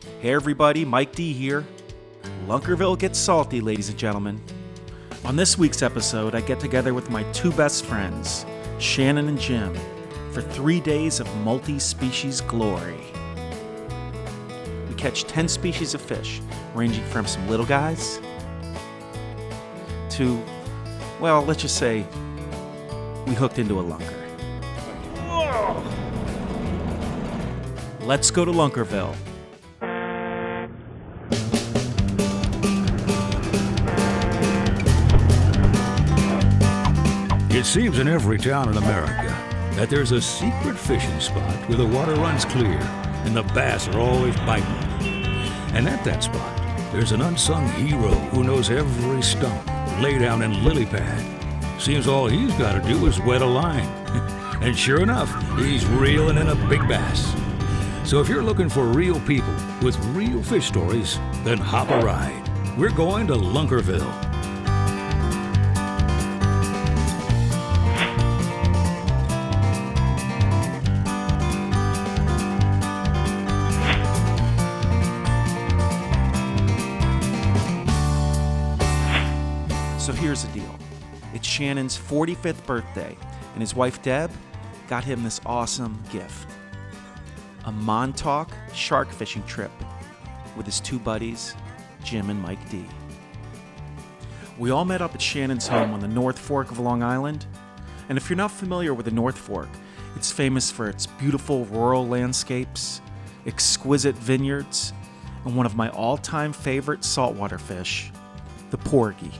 Hey everybody, Mike D here. Lunkerville gets salty, ladies and gentlemen. On this week's episode, I get together with my two best friends, Shannon and Jim, for 3 days of multi-species glory. We catch 10 species of fish, ranging from some little guys to, well, let's just say we hooked into a lunker. Let's go to Lunkerville. It seems in every town in America that there's a secret fishing spot where the water runs clear and the bass are always biting. And at that spot, there's an unsung hero who knows every stump, laydown, and lily pad. Seems all he's got to do is wet a line. And sure enough, he's reeling in a big bass. So if you're looking for real people with real fish stories, then hop a ride. We're going to Lunkerville. So here's the deal. It's Shannon's 45th birthday, and his wife Deb got him this awesome gift. A Montauk shark fishing trip with his two buddies, Jim and Mike D. We all met up at Shannon's home on the North Fork of Long Island, and if you're not familiar with the North Fork, it's famous for its beautiful rural landscapes, exquisite vineyards, and one of my all-time favorite saltwater fish, the porgy.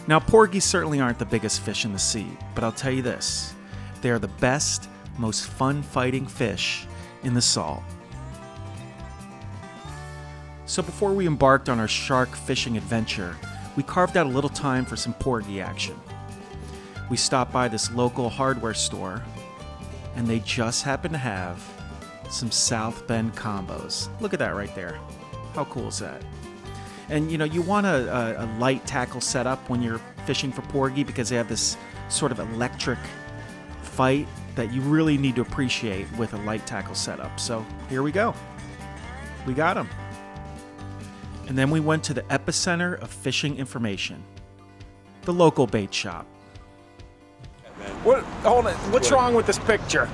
Now, porgies certainly aren't the biggest fish in the sea, but I'll tell you this, they are the best, most fun-fighting fish in the salt. So before we embarked on our shark fishing adventure, we carved out a little time for some porgy action. We stopped by this local hardware store, and they just happened to have some South Bend combos. Look at that right there. How cool is that? And you know, you want a light tackle setup when you're fishing for porgy because they have this sort of electric fight that you really need to appreciate with a light tackle setup. So here we go. We got them. And then we went to the epicenter of fishing information, the local bait shop. Hold on. What's wrong with this picture?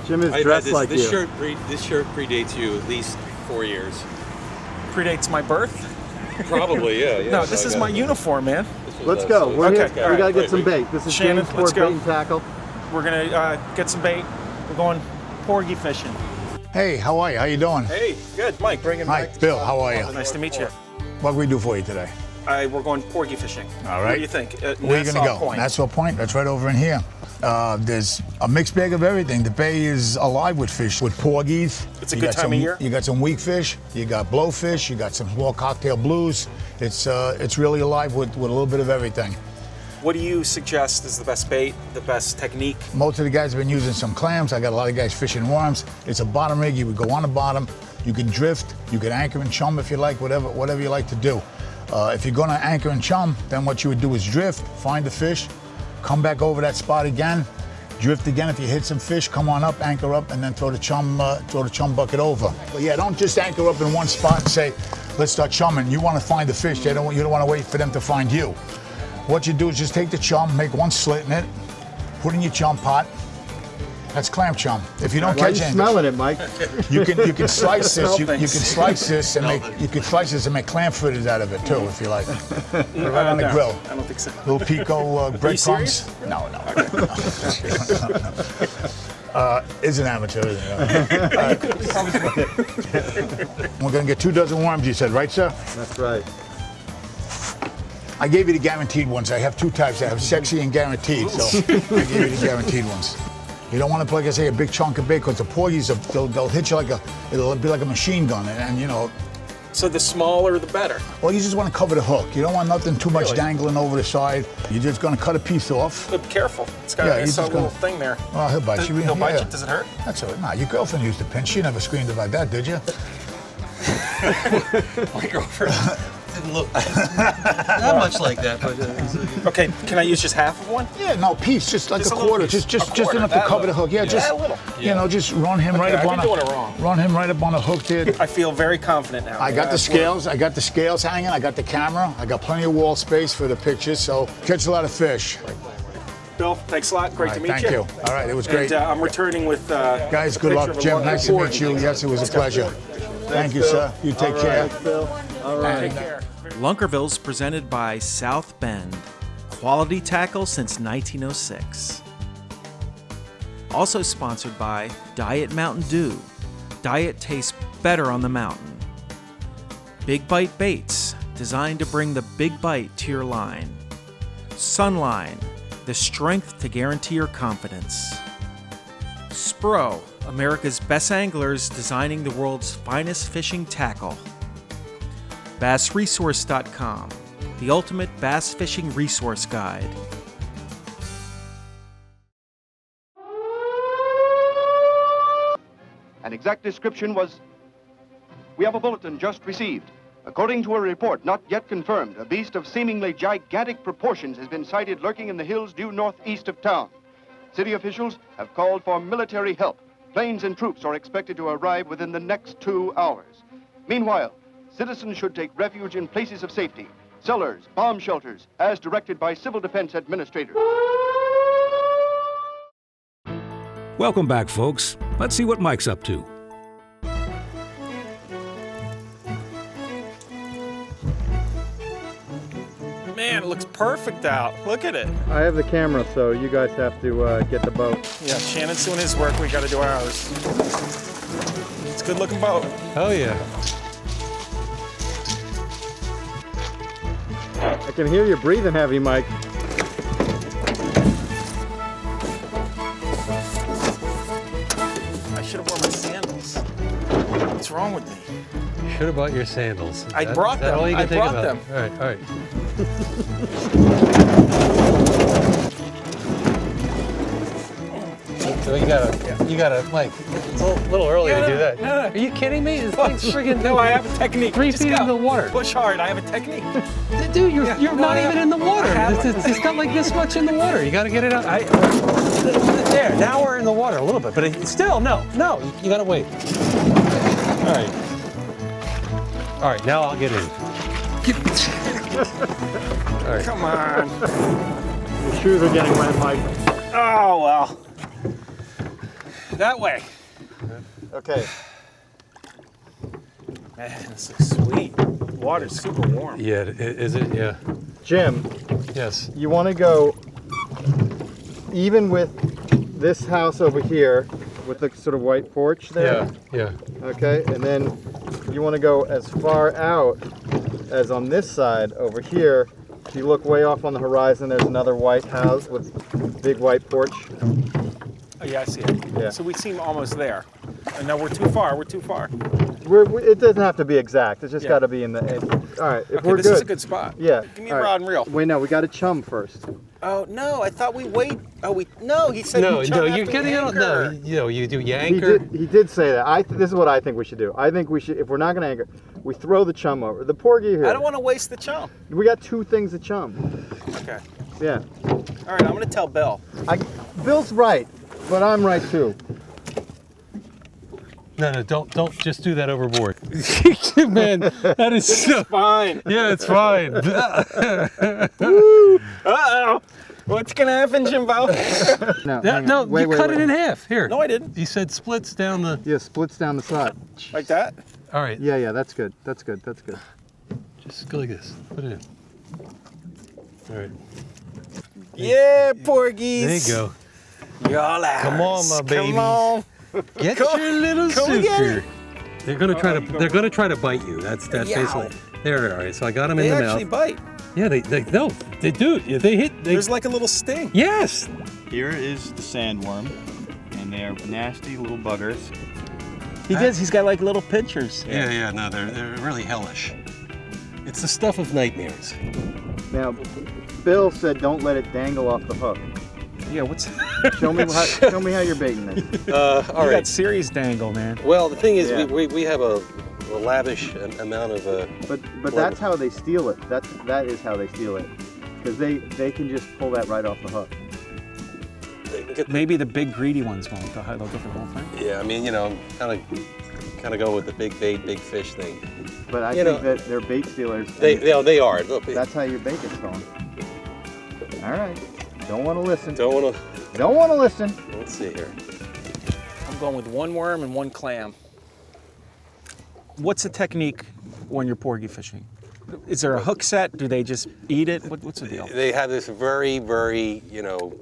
Jim is dressed like this you. This shirt predates you at least 4 years. Predates my birth? Probably, yeah. No, this is my uniform, man. Let's go. We're Okay, here. all We gotta right, get some bait. This is Shannon, James let's Ford go. Bait and Tackle. We're gonna get some bait. We're going porgy fishing. Hey, how are you? How you doing? Hey, good. Mike, bring him Hi, back. Bill. How are you? Nice to meet you. What can we do for you today? We're going porgy fishing. All right. What do you think? Where are you gonna go? Point. Nassau Point. That's right over in here. There's a mixed bag of everything. The bay is alive with fish, with porgies. It's a good time of year. You got some weak fish. You got blowfish. You got some small cocktail blues. It's really alive with a little bit of everything. What do you suggest is the best bait, the best technique? Most of the guys have been using some clams. I got a lot of guys fishing worms. It's a bottom rig. You would go on the bottom. You can drift. You can anchor and chum if you like, whatever you like to do. If you're going to anchor and chum, then what you would do is drift, find the fish, come back over that spot again, drift again. If you hit some fish, come on up, anchor up, and then throw the chum bucket over. But yeah, don't just anchor up in one spot and say, let's start chumming. You want to find the fish. You don't want to wait for them to find you. What you do is just take the chum, make one slit in it, put in your chum pot. That's clam chum. If you don't Why are catch you anything, smelling it, Mike? you can slice this. You things. can slice this and make clam fritters out of it too, if you like. Put it right on the grill. I don't think so. Little pico breadcrumbs. No. Is an amateur, isn't it? We're gonna get 2 dozen worms. You said, right, sir? That's right. I gave you the guaranteed ones. I have 2 types. I have sexy and guaranteed. So I gave you the guaranteed ones. You don't want to put, like I say, a big chunk of bait because the porgies, they'll hit you it'll be like a machine gun, and you know. So the smaller the better. Well, you just want to cover the hook. You don't want nothing too much Really? dangling over the side. You're just going to cut a piece off. But be careful. It's got Yeah, a you're nice just little gonna- thing there. Well, he'll bite you. He'll bite Yeah. you? Does it hurt? That's all right. Nah, your girlfriend used to pinch. She never screamed about that, did you? My girlfriend. didn't look that much like that, but Okay, can I use just half of one? Yeah, no, piece, just like Just a a little quarter, piece. just A quarter, enough to that cover the little. hook. Yeah, just that little. you know, just run him right up I've on been doing it wrong. Run him right up on the hook there. I feel very confident now. I got the scales. I got the scales hanging. I got the camera. I got plenty of wall space for the pictures. So catch a lot of fish. Bill, thanks a lot. Great All to right, meet thank you. you. All right, it was great. And I'm returning with Guys, a good picture luck. of a Jim, Lunkerville nice to meet board. you. Yes, it was a pleasure. Thank you, sir. You take care. All right. Take care. Lunkerville's presented by South Bend. Quality tackle since 1906. Also sponsored by Diet Mountain Dew. Diet tastes better on the mountain. Big Bite Baits, designed to bring the big bite to your line. Sunline, the strength to guarantee your confidence. Spro, America's best anglers designing the world's finest fishing tackle. BassResource.com, the ultimate bass fishing resource guide. An exact description was... We have a bulletin just received. According to a report not yet confirmed, a beast of seemingly gigantic proportions has been sighted lurking in the hills due northeast of town. City officials have called for military help. Planes and troops are expected to arrive within the next 2 hours. Meanwhile, citizens should take refuge in places of safety, cellars, bomb shelters, as directed by civil defense administrators. Welcome back, folks. Let's see what Mike's up to. Man, it looks perfect out. Look at it. I have the camera, so you guys have to get the boat. Yeah, Shannon's doing his work. We got to do ours. It's a good-looking boat. oh yeah. I can hear you breathing heavy, Mike. I should have worn my sandals. What's wrong with me? Should have bought your sandals. I brought Is that them. all you can I think brought about? them. All right, all right. So you gotta, Mike, it's a little early to do that. No. Are you kidding me? This thing's friggin' No, I have a technique. 3 Just feet go. in the water. Push hard. I have a technique. Dude, you're no, not I even have- in the water. I have- It's got like this much in the water. You gotta get it out. There, now we're in the water a little bit, but still, no, you gotta wait. All right, now I'll get in. All right. Come on. Your shoes are getting wet, Mike. Oh, well. That way. Okay. Man, this is sweet. Water's super warm. Yeah, is it? Yeah. Jim, Yes. you want to go even with this house over here with the sort of white porch there? Yeah. Okay, and then you want to go as far out as on this side over here. If you look way off on the horizon, there's another white house with big white porch. Oh, yeah, I see it. Yeah. So we seem almost there. And no, we're too far. We're too far. It doesn't have to be exact. It's just Yeah. got to be in the. All right, if Okay, we're this good. is a good spot. Yeah. Give me all a right. rod and reel. Wait, no, we got to chum first. Oh, no, I thought we wait. Oh, no, he said No, you chum you're after getting we out. No, anchor. you do. You He anchor. did say that. This is what I think we should do. I think we should, if we're not going to anchor, we throw the chum over. The porgy here. I don't want to waste the chum. We got 2 things to chum. Okay. Yeah. All right, I'm going to tell Bill. Bill's right, but I'm right too. No, don't just do that overboard. Man, that is so. Fine. Yeah, it's fine. Uh-oh. What's going to happen, Jimbo? No, Yeah, hang no, on. Wait, you wait, cut wait. it in half. Here. No, I didn't. You said splits down the. Yeah, splits down the side. Like that? All right. Yeah, that's good. That's good. That's good. Just go like this. Put it in. All right. Yeah, porgies. There you go. Y'all ours. Come on, my babies. Come on. Get Come- your little come and get sucker. They're gonna try to. They're gonna try to bite you. That's Yow. basically. There. All right. So I got them in They the actually mouth. bite. Yeah. They do. Yeah, they hit. There's like a little sting. Yes. Here is the sandworm, and they're nasty little buggers. He does. He's got like little pinchers. Yeah. No, they're really hellish. It's the stuff of nightmares. Now, Bill said don't let it dangle off the hook. Yeah, what's... Show me how you're baiting this. All You got serious dangle, man. Well, the thing is, Yeah. we have a lavish amount of. But that's how they steal it. That is how they steal it, because they can just pull that right off the hook. Maybe the big greedy ones won't. They'll go for the whole thing. Yeah, I mean, you know, kind of go with the big bait, big fish thing. But I think that they're bait stealers. They are. That's how your bait gets stolen. All right. Don't want to listen. Don't want to listen. Let's see here. I'm going with 1 worm and 1 clam. What's the technique when you're porgy fishing? Is there a hook set? Do they just eat it? What's the deal? They have this very, very, you know,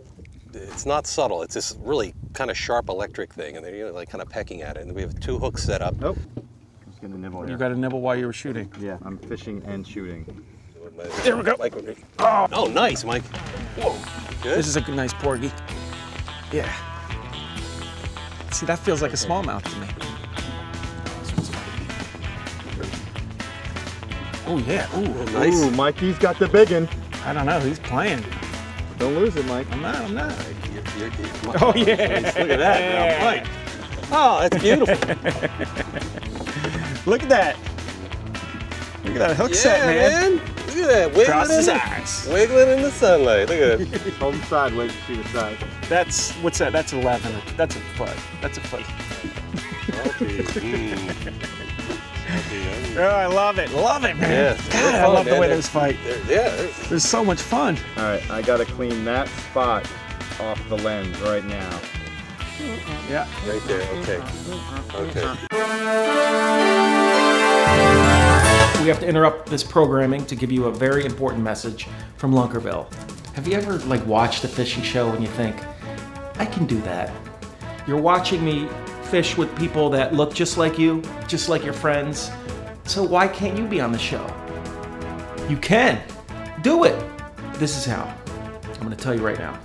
it's not subtle. It's this really kind of sharp electric thing, and they're like kind of pecking at it. And we have 2 hooks set up. Nope. I'm just gonna nibble here. You got to nibble while you were shooting. Yeah, I'm fishing and shooting. There we go. Oh, nice, Mike. Whoa. Good. This is a nice porgy. Yeah. See, that feels like a smallmouth to me. Oh yeah. Ooh, nice. Ooh, Mikey's got the big one. I don't know. He's playing. Don't lose it, Mike. I'm not. Oh yeah. Nice. Look at that, now, Mike. Oh, that's beautiful. Look at that. Look at that hook set, man. Look at that. Wiggling in the sunlight. Look at it. Hold them sideways to see the size. That's, what's that? That's 11. That's a foot. That's a foot. Oh, I love it. Love it, man. Yeah, God, I love the way those fight. There's so much fun. All right, I got to clean that spot off the lens right now. Yeah. Right there. Okay. Okay. We have to interrupt this programming to give you a very important message from Lunkerville. Have you ever watched a fishing show and you think, I can do that? You're watching me fish with people that look just like you, just like your friends. So why can't you be on the show? You can. Do it. This is how. I'm going to tell you right now.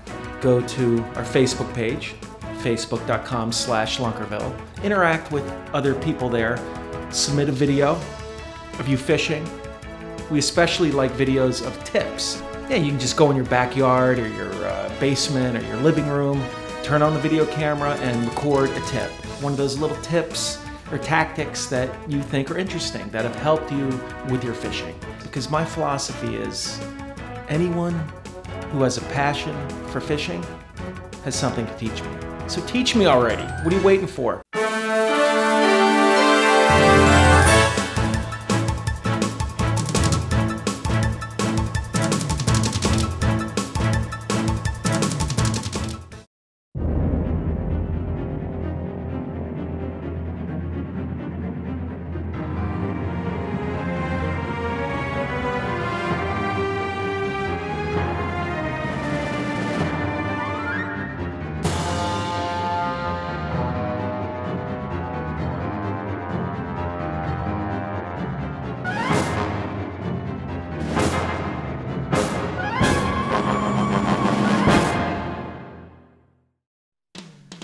Go to our Facebook page, facebook.com/Lunkerville. Interact with other people there. Submit a video of you fishing. We especially like videos of tips. Yeah, you can just go in your backyard or your basement or your living room, turn on the video camera and record a tip. One of those little tips or tactics that you think are interesting, that have helped you with your fishing. Because my philosophy is, anyone who has a passion for fishing has something to teach me. So teach me already. What are you waiting for?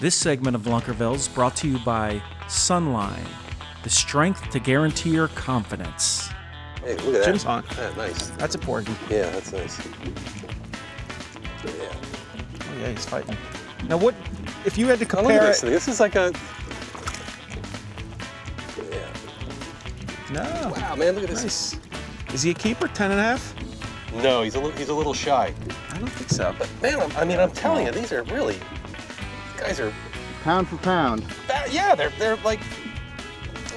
This segment of Lunkerville is brought to you by Sunline, the strength to guarantee your confidence. Hey, look at that. Jim's on. Yeah, nice. That's a porgy. Yeah, that's nice. Yeah. Oh yeah, he's fighting. Now what, if you had to Look compare at this. it... This is like a... No. Wow, man, look at this. Nice. Is he a keeper, 10.5? No, he's a little shy. I don't think so. But man, I'm telling you, these are really... Guys are pound for pound. Yeah, they're like.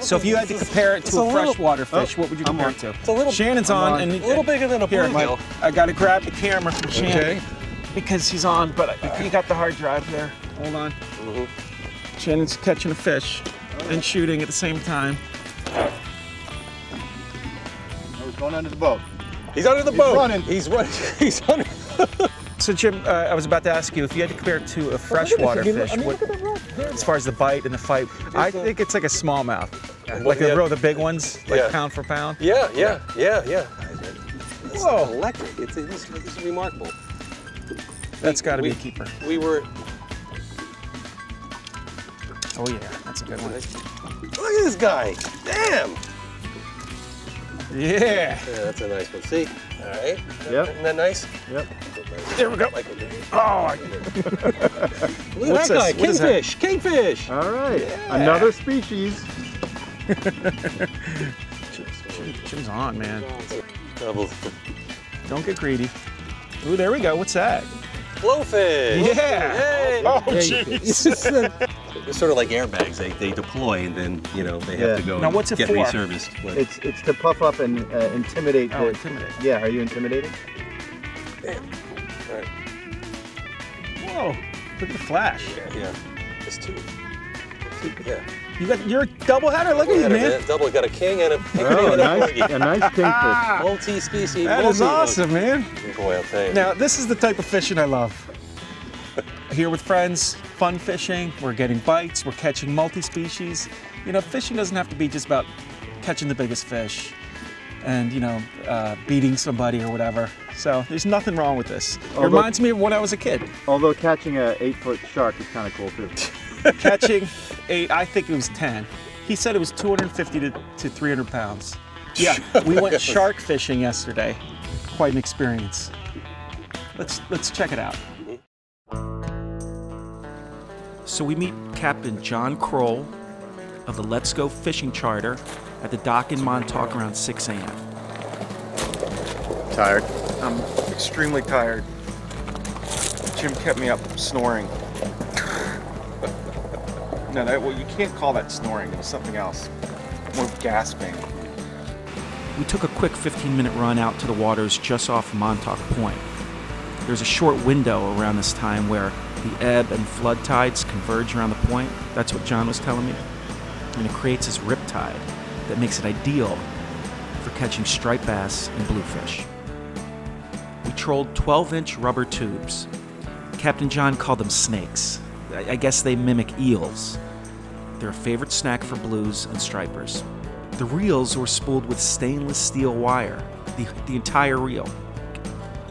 So if you had to compare it to a freshwater fish, what would you compare it to? It's a little. Shannon's on, and a little bigger than a bluegill. I got to grab the camera from Shannon because he's on, but you got the hard drive there. Hold on. Shannon's catching a fish and shooting at the same time. Oh, he's going under the boat. He's under the boat. Running. He's running. He's under. So Jim, I was about to ask you, if you had to compare it to a freshwater fish, as far as the bite and the fight, I think it's like a smallmouth. Like the big ones, like pound for pound. Yeah. It's Whoa. electric. It's remarkable. That's got to be a keeper. We were. Oh yeah, that's a good one. Look at this guy. Damn. Yeah. Yeah, that's a nice one. See? All right. Yep. Isn't that nice? Yep. There we go. Oh. Look at that guy. Kingfish. Kingfish. All right. Yeah. Another species. Jim's on, man. Double. Don't get greedy. Ooh, there we go. What's that? Blowfish! Yeah! Yay! Oh, jeez! They're sort of like airbags. They deploy and then, you know, they have to go Now, what's it get for? reserviced. It's to puff up and intimidate. Oh, intimidate. Yeah, are you intimidating? Damn. All right. Whoa! Look at the flash. Yeah. It's two. Yeah. You're a double header. Look at you, man. Double. Got a king and a Oh, a nice kingfish. Multi-species. That is awesome, man. Boy, I'll tell you. Now, this is the type of fishing I love. Here with friends, fun fishing. We're getting bites. We're catching multi-species. You know, fishing doesn't have to be just about catching the biggest fish and, you know, beating somebody or whatever. So there's nothing wrong with this. It reminds me of when I was a kid. Although catching a 8-foot shark is kind of cool too. Catching 8, I think it was 10. He said it was 250 to 300 pounds. Yeah, we went shark fishing yesterday. Quite an experience. Let's check it out. So we meet Captain John Kroll of the Let's Go Fishing Charter at the dock in Montauk around 6 a.m. Tired. I'm extremely tired. Jim kept me up snoring. No, well, you can't call that snoring. It was something else. More gasping. We took a quick 15-minute run out to the waters just off Montauk Point. There's a short window around this time where the ebb and flood tides converge around the point. That's what John was telling me. And it creates this rip tide that makes it ideal for catching striped bass and bluefish. We trolled 12-inch rubber tubes. Captain John called them snakes. I guess they mimic eels. They're a favorite snack for blues and stripers. The reels were spooled with stainless steel wire, the entire reel.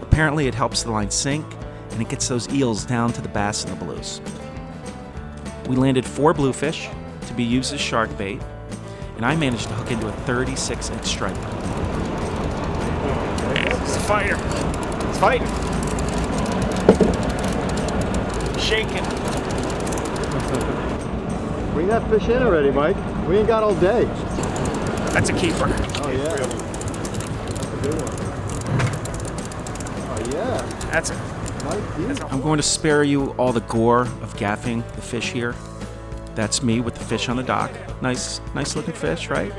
Apparently it helps the line sink, and it gets those eels down to the bass and the blues. We landed 4 bluefish to be used as shark bait, and I managed to hook into a 36-inch striper. It's a fighter. It's fighting. Shaking. Bring that fish in already, Mike. We ain't got all day. That's a keeper. Oh yeah. That's a good one. Oh yeah. That's it. Mike, I'm going to spare you all the gore of gaffing the fish here. That's me with the fish on the dock. Nice looking fish, right?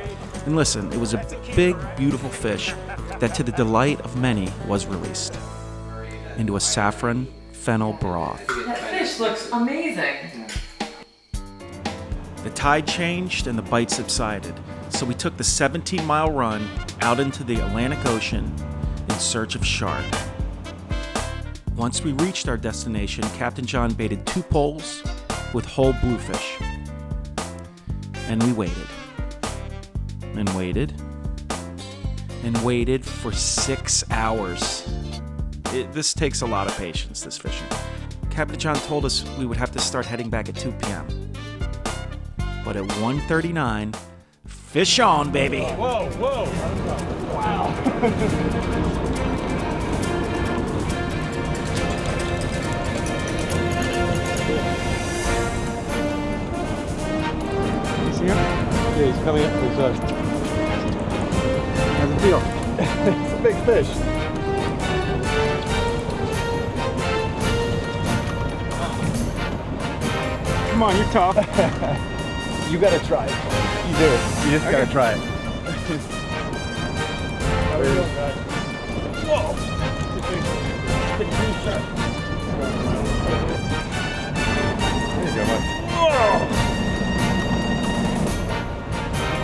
And listen, it was a big, beautiful fish that to the delight of many was released into a saffron fennel broth. That fish looks amazing. The tide changed and the bite subsided, so we took the 17-mile run out into the Atlantic Ocean in search of shark. Once we reached our destination, Captain John baited 2 poles with whole bluefish. And we waited. And waited. And waited for 6 hours. This takes a lot of patience, this fishing. Captain John told us we would have to start heading back at 2 p.m. But at 1:39, fish on, baby! Whoa, whoa! Wow! You see him? Yeah, he's coming up to his hook. How's it feel? It's a big fish. Come on, you're tough. You gotta try it. You do. You just gotta try it. Whoa! There you go, Mike. Whoa!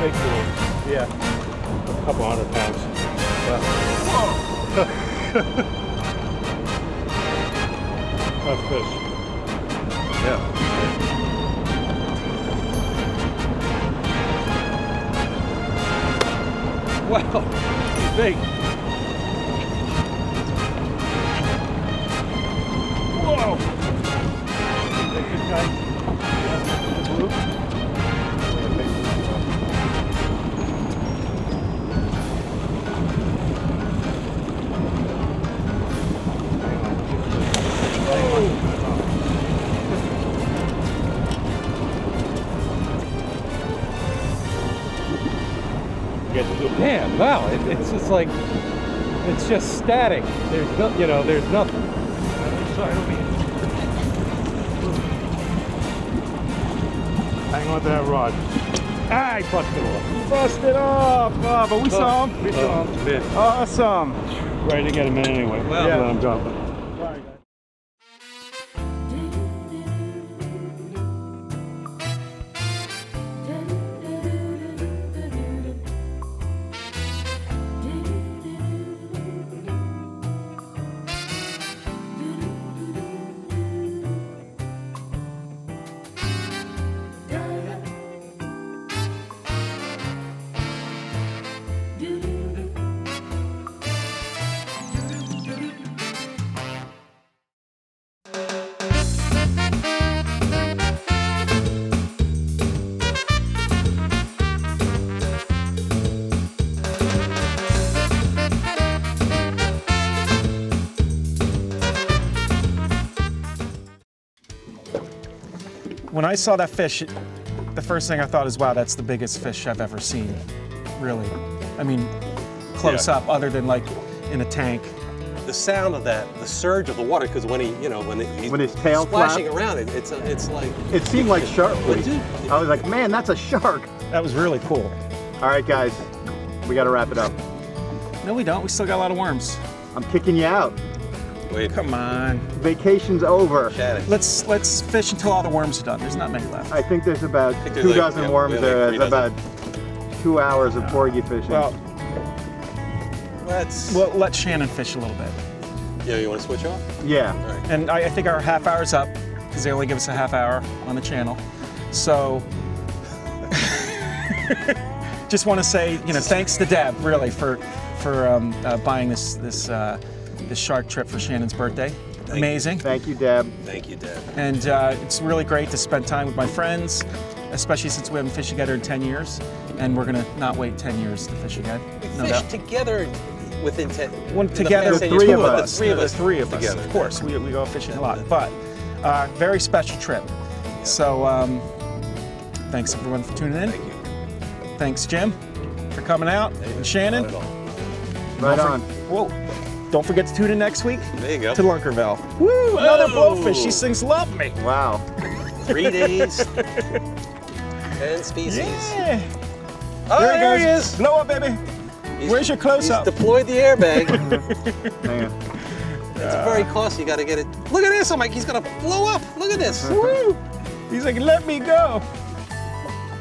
Big fish. Yeah. A couple 100 pounds. Whoa! Tough fish. Yeah. Wow! He's big. Whoa! Good guy. get to do it. Damn, wow, it's just like, it's just static. There's no, you know, there's nothing. Sorry, don't be. Hang on to that rod. Ah, I busted off. You busted off! Oh, but we saw him. We saw him. Did. Awesome. Ready to get him in anyway. Well, yeah. I'm jumping. When I saw that fish, the first thing I thought is, wow, that's the biggest fish I've ever seen, really. I mean, close up, other than like in a tank. The sound of that, the surge of the water, because when he, you know, when his tail splashing flapped, around, it's like. It seemed like shark weed. I was like, man, that's a shark. That was really cool. All right, guys, we got to wrap it up. No, we don't. We still got a lot of worms. I'm kicking you out. Wait. Come on. Vacation's over. Let's fish until all the worms are done. There's not many left. I think there's about 2 dozen worms there. It's about 2 hours of porgy fishing. Well, let's let Shannon fish a little bit. Yeah, you want to switch off? Yeah. All right. And I think our half hour's up because they only give us a half hour on the channel. So just want to say, you know, thanks to Deb really for buying this shark trip for Shannon's birthday. Amazing. Thank you, Deb. Thank you, Deb. And it's really great to spend time with my friends, especially since we haven't fished together in 10 years. And we're gonna not wait 10 years to fish again. We fished together within 10. Together, the three of us. The three of us. Together. Of course, we go fishing a lot. But very special trip. Yeah. So thanks everyone for tuning in. Thank you. Thanks, Jim, for coming out. And Shannon. Right on. Whoa. Don't forget to tune in next week there you go. to Lunkerville. Woo! Another blowfish. These things love me. Wow. 3 days. 10 species. Yeah. Oh, there he is. Blow up, baby. Where's your close-up? He's deployed the airbag. Man. It's very costly. You got to get it. Look at this. I'm like, he's going to blow up. Look at this. Woo! He's like, let me go.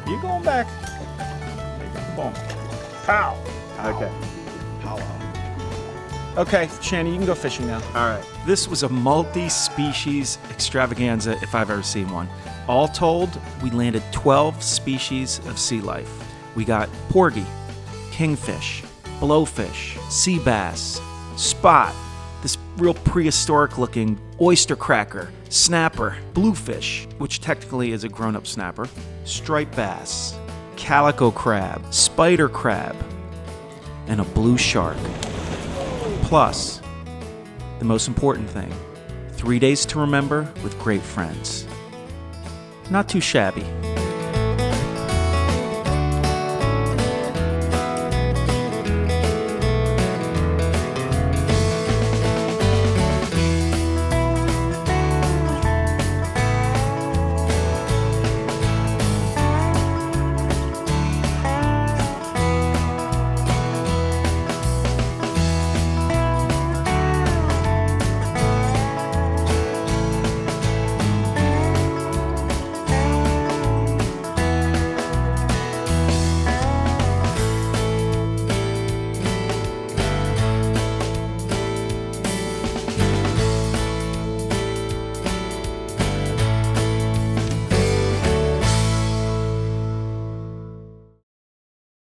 You going back. Boom. Pow. Okay. Okay, Shannon, you can go fishing now. All right. This was a multi-species extravaganza if I've ever seen one. All told, we landed 12 species of sea life. We got porgy, kingfish, blowfish, sea bass, spot, this real prehistoric looking oyster cracker, snapper, bluefish, which technically is a grown-up snapper, striped bass, calico crab, spider crab, and a blue shark. Plus, the most important thing, 3 days to remember with great friends. Not too shabby.